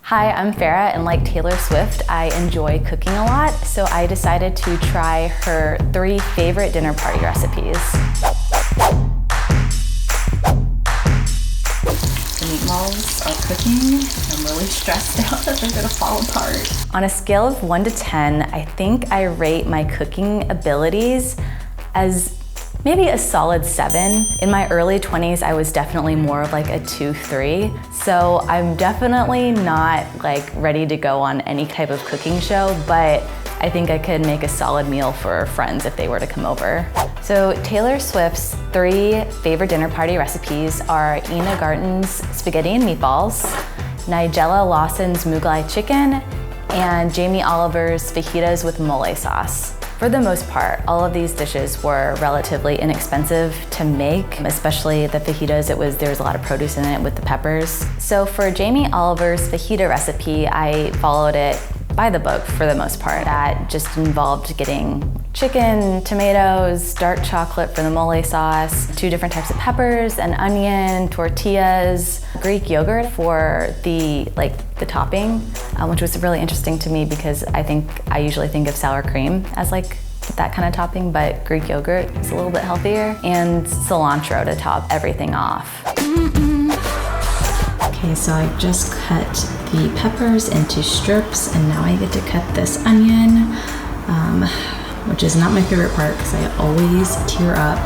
Hi, I'm Farah, and like Taylor Swift, I enjoy cooking a lot, so I decided to try her 3 favorite dinner party recipes. The meatballs are cooking. I'm really stressed out that they're gonna fall apart. On a scale of 1 to 10, I think I rate my cooking abilities as maybe a solid 7. In my early 20s, I was definitely more of like a 2-3. So I'm definitely not like ready to go on any type of cooking show, but I think I could make a solid meal for friends if they were to come over. So Taylor Swift's 3 favorite dinner party recipes are Ina Garten's spaghetti and meatballs, Nigella Lawson's Mukai Chicken, and Jamie Oliver's fajitas with mole sauce. For the most part, all of these dishes were relatively inexpensive to make, especially the fajitas. There was a lot of produce in it with the peppers. So for Jamie Oliver's fajita recipe, I followed it by the book for the most part. That just involved getting chicken, tomatoes, dark chocolate for the mole sauce, 2 different types of peppers, an onion, tortillas, Greek yogurt for the topping, which was really interesting to me because I usually think of sour cream as like that kind of topping, but Greek yogurt is a little bit healthier, and cilantro to top everything off. Okay, so I just cut the peppers into strips, and now I get to cut this onion, which is not my favorite part because I always tear up.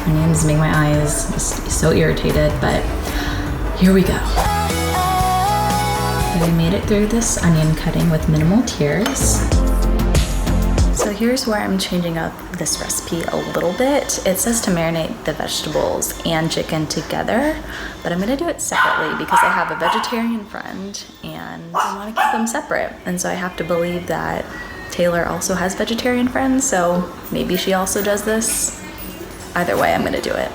Onions make my eyes just so irritated, but here we go. I made it through this onion cutting with minimal tears. So here's where I'm changing up this recipe a little bit. It says to marinate the vegetables and chicken together, but I'm gonna do it separately because I have a vegetarian friend and I wanna keep them separate. And so I have to believe that Taylor also has vegetarian friends, so maybe she also does this. Either way, I'm gonna do it.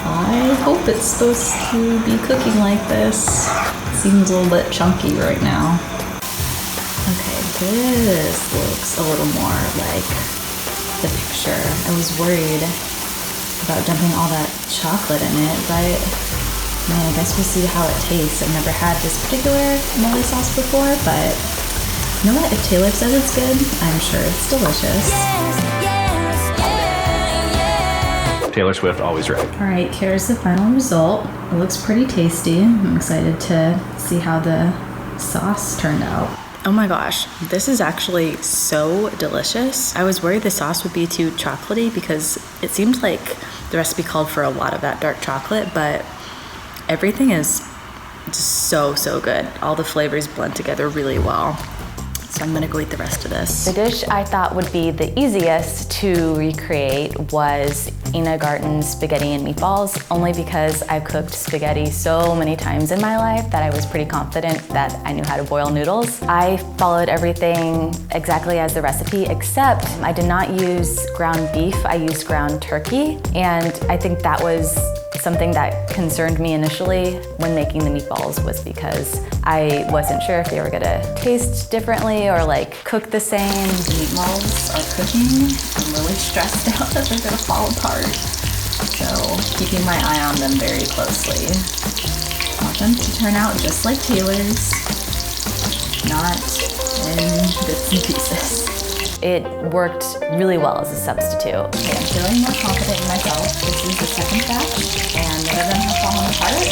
I hope it's supposed to be cooking like this. It seems a little bit chunky right now. Okay, this looks a little more like the picture. I was worried about dumping all that chocolate in it, but man, I guess we'll see how it tastes. I've never had this particular mole sauce before, but you know what? If Taylor says it's good, I'm sure it's delicious. Taylor Swift, always right. All right, here's the final result. It looks pretty tasty. I'm excited to see how the sauce turned out. Oh my gosh, this is actually so delicious. I was worried the sauce would be too chocolatey because it seemed like the recipe called for a lot of that dark chocolate, but everything is just so good. All the flavors blend together really well. So I'm gonna go eat the rest of this. The dish I thought would be the easiest to recreate was Ina Garten's spaghetti and meatballs, only because I've cooked spaghetti so many times in my life that I was pretty confident that I knew how to boil noodles. I followed everything exactly as the recipe, except I did not use ground beef, I used ground turkey, and I think that was something that concerned me initially when making the meatballs, was because I wasn't sure if they were gonna taste differently or like cook the same. The meatballs are cooking. I'm really stressed out that they're gonna fall apart. So keeping my eye on them very closely. I want them to turn out just like Taylor's, not in bits and pieces. It worked really well as a substitute. Okay, I'm feeling more confident in myself. This is the second batch, and none of them have fallen apart.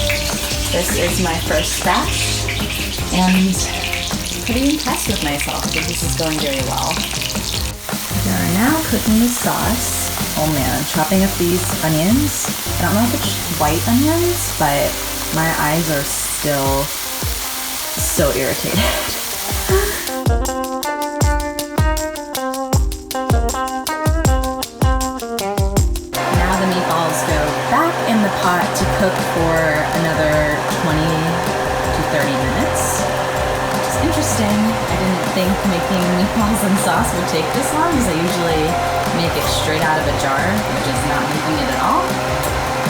This is my first batch, and I'm pretty impressed with myself because this is going very well. We are now cooking the sauce. Oh man, I'm chopping up these onions. I don't know if it's white onions, but my eyes are still so irritated. Pot to cook for another 20 to 30 minutes, which is interesting. I didn't think making meatballs and sauce would take this long because I usually make it straight out of a jar, which is not making it at all.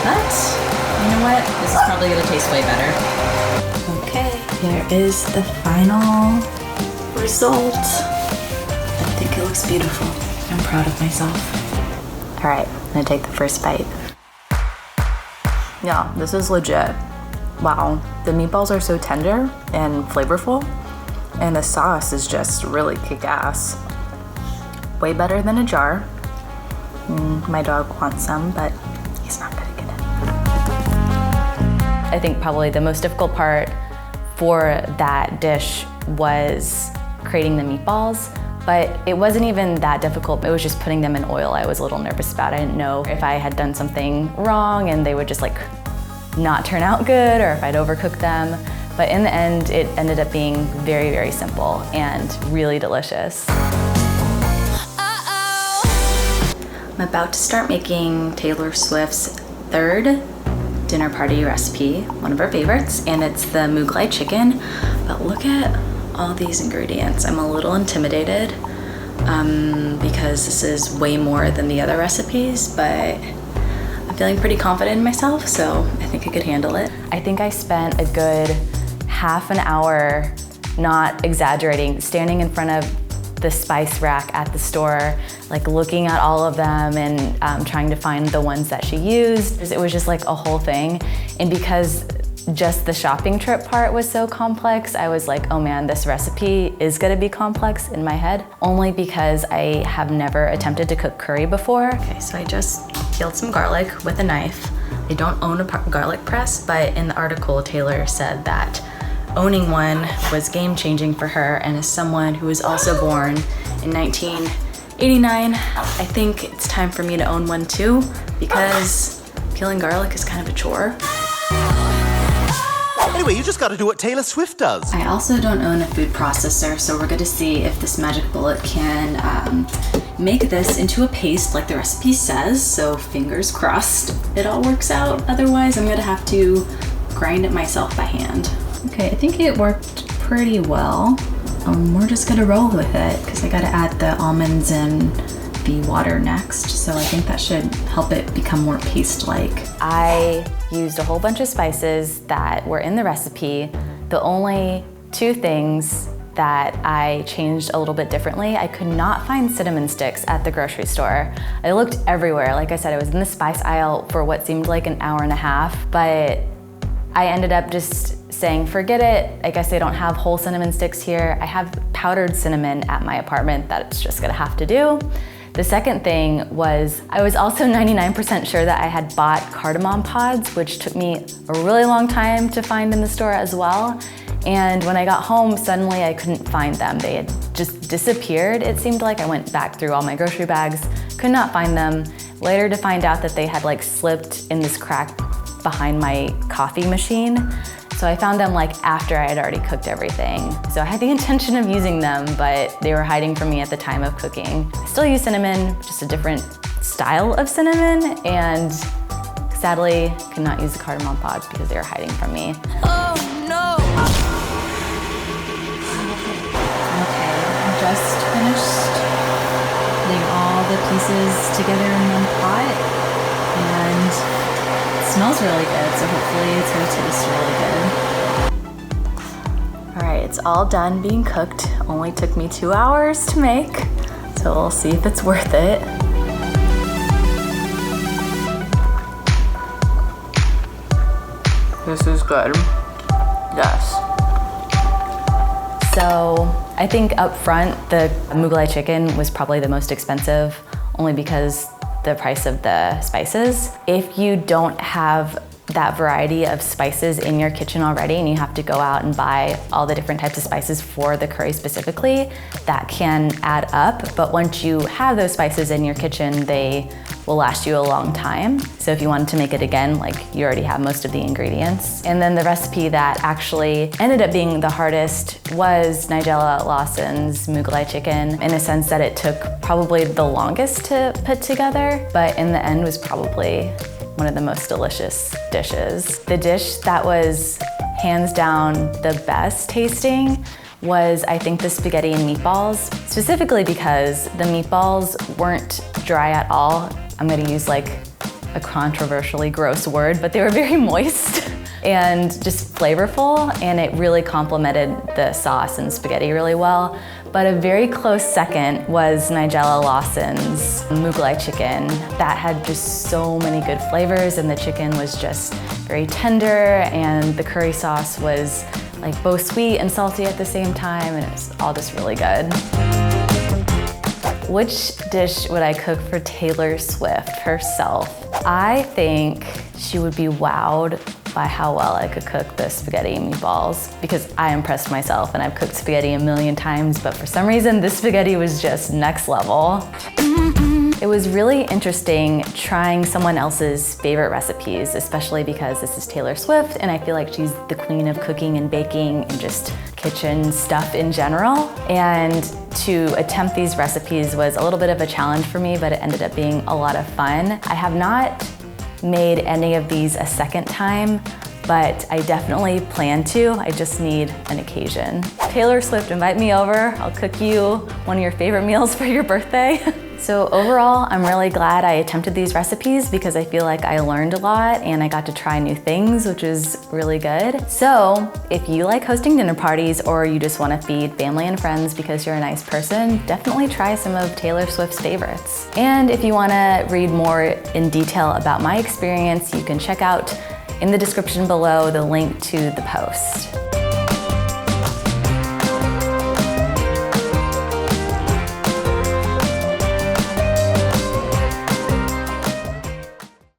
But you know what? This is probably gonna taste way better. Okay, here is the final result. I think it looks beautiful. I'm proud of myself. All right, I'm gonna take the first bite. Yeah, this is legit. Wow, the meatballs are so tender and flavorful, and the sauce is just really kick-ass. Way better than a jar. My dog wants some, but he's not gonna get any. I think probably the most difficult part for that dish was creating the meatballs, but it wasn't even that difficult. It was just putting them in oil I was a little nervous about. I didn't know if I had done something wrong and they would just like not turn out good, or if I'd overcooked them. But in the end, it ended up being very, very simple and really delicious. I'm about to start making Taylor Swift's third dinner party recipe, one of our favorites, and it's the Mukai Chicken. But look at all these ingredients. I'm a little intimidated because this is way more than the other recipes, but I'm feeling pretty confident in myself, so I think I could handle it. I think I spent a good half an hour, not exaggerating, standing in front of the spice rack at the store, like looking at all of them and trying to find the ones that she used. It was just like a whole thing. And because just the shopping trip part was so complex, I was like, oh man, this recipe is gonna be complex in my head, only because I have never attempted to cook curry before. Okay, so I just peeled some garlic with a knife. I don't own a garlic press, but in the article, Taylor said that owning one was game-changing for her, and as someone who was also born in 1989, I think it's time for me to own one too, because peeling garlic is kind of a chore. Anyway, you just gotta do what Taylor Swift does. I also don't own a food processor, so we're gonna see if this magic bullet can make this into a paste like the recipe says, so fingers crossed it all works out. Otherwise, I'm gonna have to grind it myself by hand. Okay, I think it worked pretty well. We're just gonna roll with it because I gotta add the almonds and the water next. So I think that should help it become more paste-like. I used a whole bunch of spices that were in the recipe. The only two things that I changed a little bit differently, I could not find cinnamon sticks at the grocery store. I looked everywhere. Like I said, I was in the spice aisle for what seemed like an hour and a half, but I ended up just saying, forget it. I guess they don't have whole cinnamon sticks here. I have powdered cinnamon at my apartment that it's just gonna have to do. The second thing was, I was also 99% sure that I had bought cardamom pods, which took me a really long time to find in the store as well. And when I got home, suddenly I couldn't find them. They had just disappeared. It seemed like I went back through all my grocery bags, could not find them. Later to find out that they had like slipped in this crack behind my coffee machine. So I found them like after I had already cooked everything. So I had the intention of using them, but they were hiding from me at the time of cooking. I still use cinnamon, just a different style of cinnamon, and sadly could not use the cardamom pods because they were hiding from me. Oh no! Okay, I just finished putting all the pieces together in one pot, and smells really good, so hopefully it's gonna taste really good. All right, it's all done being cooked. Only took me 2 hours to make, so we'll see if it's worth it. This is good. Yes. So I think up front, the Mukai Chicken was probably the most expensive, only because the price of the spices. If you don't have that variety of spices in your kitchen already and you have to go out and buy all the different types of spices for the curry specifically, that can add up. But once you have those spices in your kitchen, they will last you a long time. So if you wanted to make it again, like you already have most of the ingredients. And then the recipe that actually ended up being the hardest was Nigella Lawson's Mukai Chicken, in a sense that it took probably the longest to put together, but in the end was probably one of the most delicious dishes. The dish that was hands down the best tasting was, I think, the spaghetti and meatballs, specifically because the meatballs weren't dry at all. I'm gonna use like a controversially gross word, but they were very moist. and just flavorful, and it really complemented the sauce and spaghetti really well. But a very close second was Nigella Lawson's Mukai Chicken. That had just so many good flavors, and the chicken was just very tender, and the curry sauce was like both sweet and salty at the same time, and it was all just really good. Which dish would I cook for Taylor Swift herself? I think she would be wowed by how well I could cook the spaghetti and meatballs, because I impressed myself and I've cooked spaghetti a million times, but for some reason this spaghetti was just next level. It was really interesting trying someone else's favorite recipes, especially because this is Taylor Swift and I feel like she's the queen of cooking and baking and just kitchen stuff in general. And to attempt these recipes was a little bit of a challenge for me, but it ended up being a lot of fun. I have not made any of these a second time, but I definitely plan to. I just need an occasion. Taylor Swift, invite me over. I'll cook you one of your favorite meals for your birthday. So overall, I'm really glad I attempted these recipes because I feel like I learned a lot and I got to try new things, which is really good. So if you like hosting dinner parties or you just want to feed family and friends because you're a nice person, definitely try some of Taylor Swift's favorites. And if you want to read more in detail about my experience, you can check out in the description below the link to the post.